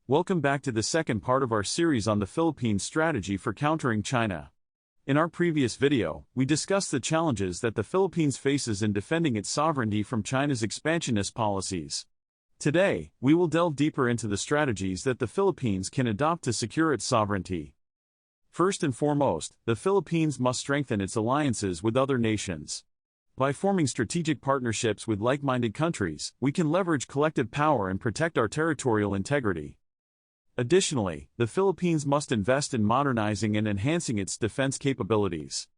Welcome back to the second part of our series on the Philippines' strategy for countering China. In our previous video, we discussed the challenges that the Philippines faces in defending its sovereignty from China's expansionist policies. Today, we will delve deeper into the strategies that the Philippines can adopt to secure its sovereignty. First and foremost, the Philippines must strengthen its alliances with other nations. By forming strategic partnerships with like-minded countries, we can leverage collective power and protect our territorial integrity. Additionally, the Philippines must invest in modernizing and enhancing its defense capabilities.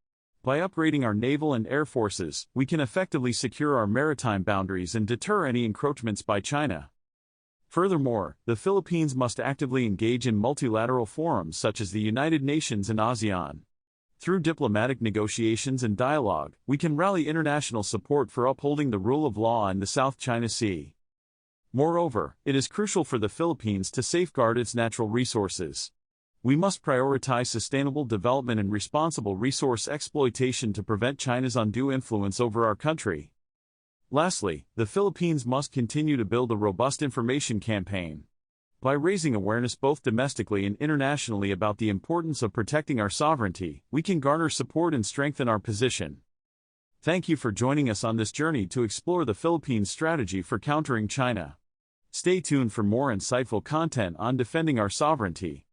By upgrading our naval and air forces, we can effectively secure our maritime boundaries and deter any encroachments by China. Furthermore, the Philippines must actively engage in multilateral forums such as the United Nations and ASEAN. Through diplomatic negotiations and dialogue, we can rally international support for upholding the rule of law in the South China Sea. Moreover, it is crucial for the Philippines to safeguard its natural resources. We must prioritize sustainable development and responsible resource exploitation to prevent China's undue influence over our country. Lastly, the Philippines must continue to build a robust information campaign. By raising awareness both domestically and internationally about the importance of protecting our sovereignty, we can garner support and strengthen our position. Thank you for joining us on this journey to explore the Philippines' strategy for countering China. Stay tuned for more insightful content on defending our sovereignty.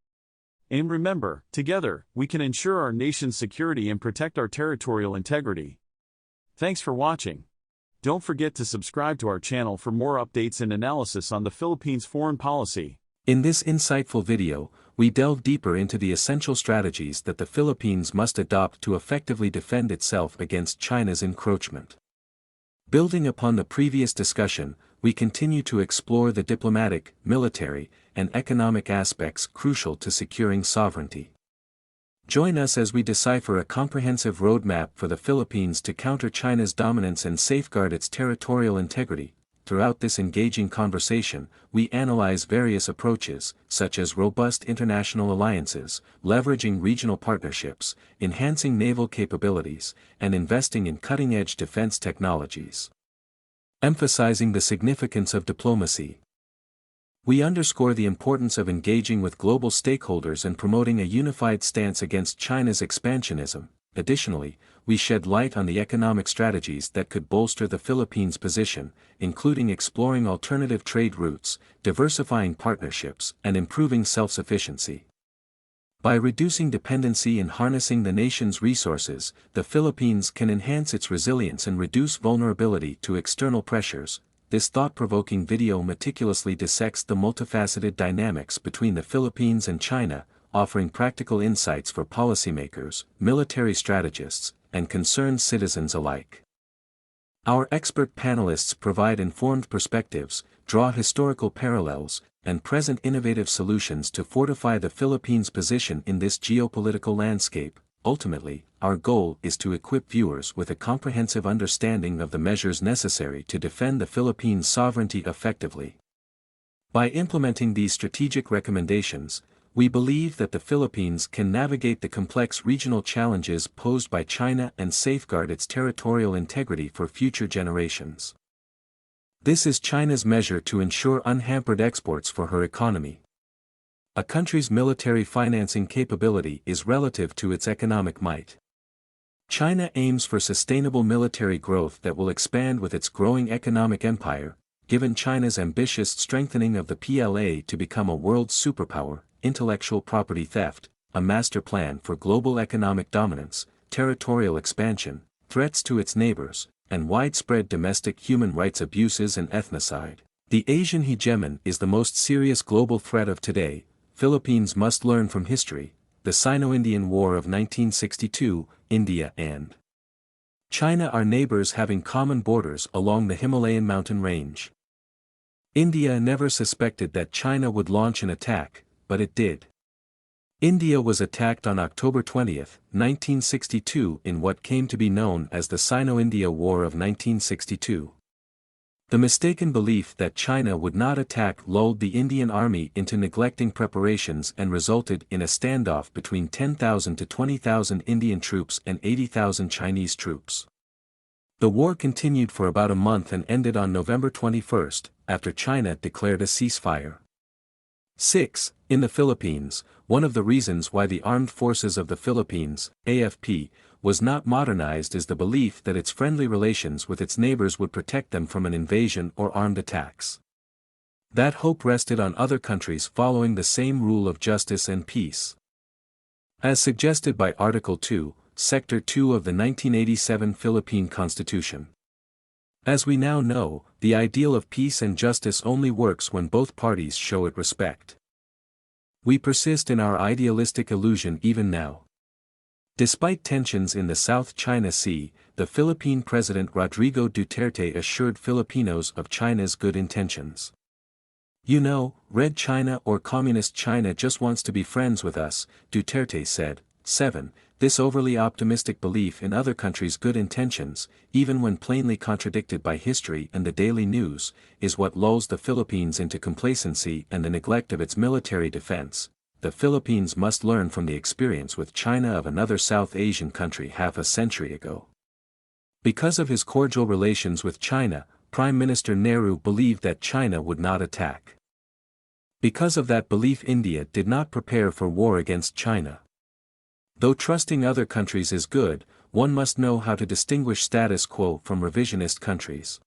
And remember, together, we can ensure our nation's security and protect our territorial integrity. Thanks for watching. Don't forget to subscribe to our channel for more updates and analysis on the Philippines' foreign policy. In this insightful video, we delve deeper into the essential strategies that the Philippines must adopt to effectively defend itself against China's encroachment. Building upon the previous discussion, we continue to explore the diplomatic, military, and economic aspects crucial to securing sovereignty. Join us as we decipher a comprehensive roadmap for the Philippines to counter China's dominance and safeguard its territorial integrity. Throughout this engaging conversation, we analyze various approaches, such as robust international alliances, leveraging regional partnerships, enhancing naval capabilities, and investing in cutting-edge defense technologies. Emphasizing the significance of diplomacy. We underscore the importance of engaging with global stakeholders and promoting a unified stance against China's expansionism. Additionally, we shed light on the economic strategies that could bolster the Philippines' position, including exploring alternative trade routes, diversifying partnerships, and improving self-sufficiency. By reducing dependency and harnessing the nation's resources, the Philippines can enhance its resilience and reduce vulnerability to external pressures. This thought-provoking video meticulously dissects the multifaceted dynamics between the Philippines and China, offering practical insights for policymakers, military strategists, and concerned citizens alike. Our expert panelists provide informed perspectives, draw historical parallels, and present innovative solutions to fortify the Philippines' position in this geopolitical landscape. Ultimately, our goal is to equip viewers with a comprehensive understanding of the measures necessary to defend the Philippines' sovereignty effectively. By implementing these strategic recommendations, we believe that the Philippines can navigate the complex regional challenges posed by China and safeguard its territorial integrity for future generations. This is China's measure to ensure unhampered exports for her economy. A country's military financing capability is relative to its economic might. China aims for sustainable military growth that will expand with its growing economic empire. Given China's ambitious strengthening of the PLA to become a world superpower, intellectual property theft, a master plan for global economic dominance, territorial expansion, threats to its neighbors, and widespread domestic human rights abuses and ethnocide, the Asian hegemon is the most serious global threat of today. Philippines must learn from history. The Sino-Indian War of 1962, India and China are neighbors having common borders along the Himalayan mountain range. India never suspected that China would launch an attack, but it did. India was attacked on October 20, 1962 in what came to be known as the Sino-India War of 1962. The mistaken belief that China would not attack lulled the Indian army into neglecting preparations and resulted in a standoff between 10,000 to 20,000 Indian troops and 80,000 Chinese troops. The war continued for about a month and ended on November 21, after China declared a ceasefire. 6. In the Philippines, one of the reasons why the Armed Forces of the Philippines, AFP, was not modernized is the belief that its friendly relations with its neighbors would protect them from an invasion or armed attacks. That hope rested on other countries following the same rule of justice and peace. As suggested by Article 2, Sector 2 of the 1987 Philippine Constitution. As we now know, the ideal of peace and justice only works when both parties show it respect. We persist in our idealistic illusion even now. Despite tensions in the South China Sea, the Philippine President Rodrigo Duterte assured Filipinos of China's good intentions. "You know, Red China or Communist China just wants to be friends with us," Duterte said. 7. This overly optimistic belief in other countries' good intentions, even when plainly contradicted by history and the daily news, is what lulls the Philippines into complacency and the neglect of its military defense. The Philippines must learn from the experience with China of another South Asian country half a century ago. Because of his cordial relations with China, Prime Minister Nehru believed that China would not attack. Because of that belief, India did not prepare for war against China. Though trusting other countries is good, one must know how to distinguish status quo from revisionist countries.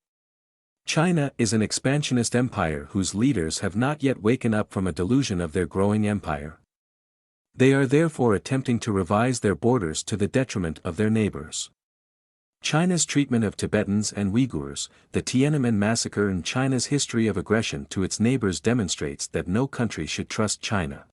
China is an expansionist empire whose leaders have not yet waken up from a delusion of their growing empire. They are therefore attempting to revise their borders to the detriment of their neighbors. China's treatment of Tibetans and Uyghurs, the Tiananmen massacre, and China's history of aggression to its neighbors demonstrates that no country should trust China.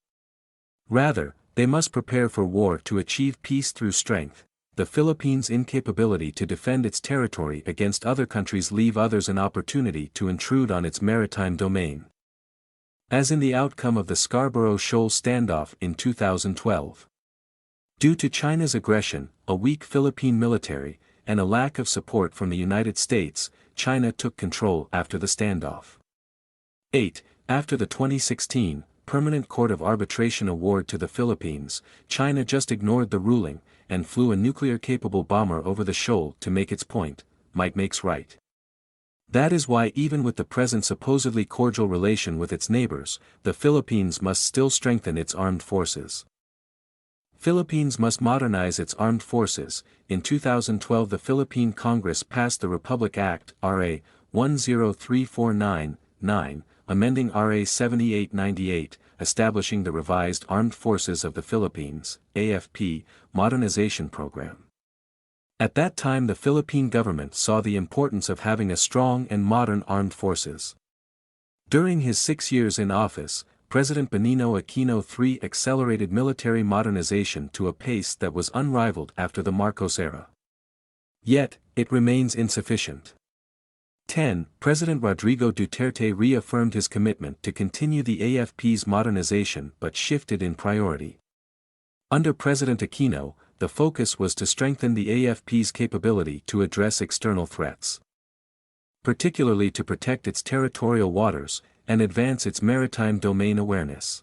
Rather, they must prepare for war to achieve peace through strength. The Philippines' incapability to defend its territory against other countries leave others an opportunity to intrude on its maritime domain. As in the outcome of the Scarborough Shoal standoff in 2012. Due to China's aggression, a weak Philippine military, and a lack of support from the United States, China took control after the standoff. 8. After the 2016 Permanent Court of Arbitration award to the Philippines, China just ignored the ruling, and flew a nuclear-capable bomber over the shoal to make its point. Might makes right. That is why even with the present supposedly cordial relation with its neighbors, the Philippines must still strengthen its armed forces. Philippines must modernize its armed forces. In 2012 the Philippine Congress passed the Republic Act, RA 10349-9, amending RA 7898, establishing the Revised Armed Forces of the Philippines, AFP, modernization program. At that time the Philippine government saw the importance of having a strong and modern armed forces. During his 6 years in office, President Benigno Aquino III accelerated military modernization to a pace that was unrivaled after the Marcos era. Yet, it remains insufficient. 10. President Rodrigo Duterte reaffirmed his commitment to continue the AFP's modernization but shifted in priority. Under President Aquino, the focus was to strengthen the AFP's capability to address external threats, particularly to protect its territorial waters, and advance its maritime domain awareness.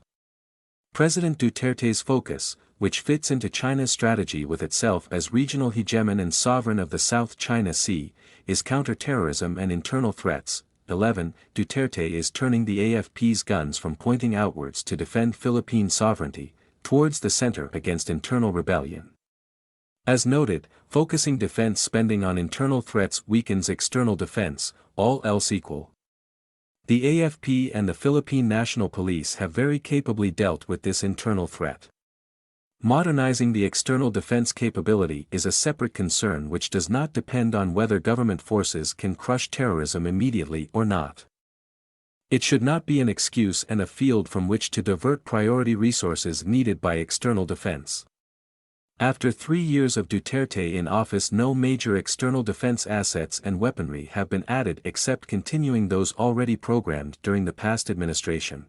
President Duterte's focus, which fits into China's strategy with itself as regional hegemon and sovereign of the South China Sea, is counter-terrorism and internal threats. 11. Duterte is turning the AFP's guns from pointing outwards to defend Philippine sovereignty, towards the center against internal rebellion. As noted, focusing defense spending on internal threats weakens external defense, all else equal. The AFP and the Philippine National Police have very capably dealt with this internal threat. Modernizing the external defense capability is a separate concern which does not depend on whether government forces can crush terrorism immediately or not. It should not be an excuse and a field from which to divert priority resources needed by external defense. After 3 years of Duterte in office, no major external defense assets and weaponry have been added except continuing those already programmed during the past administration.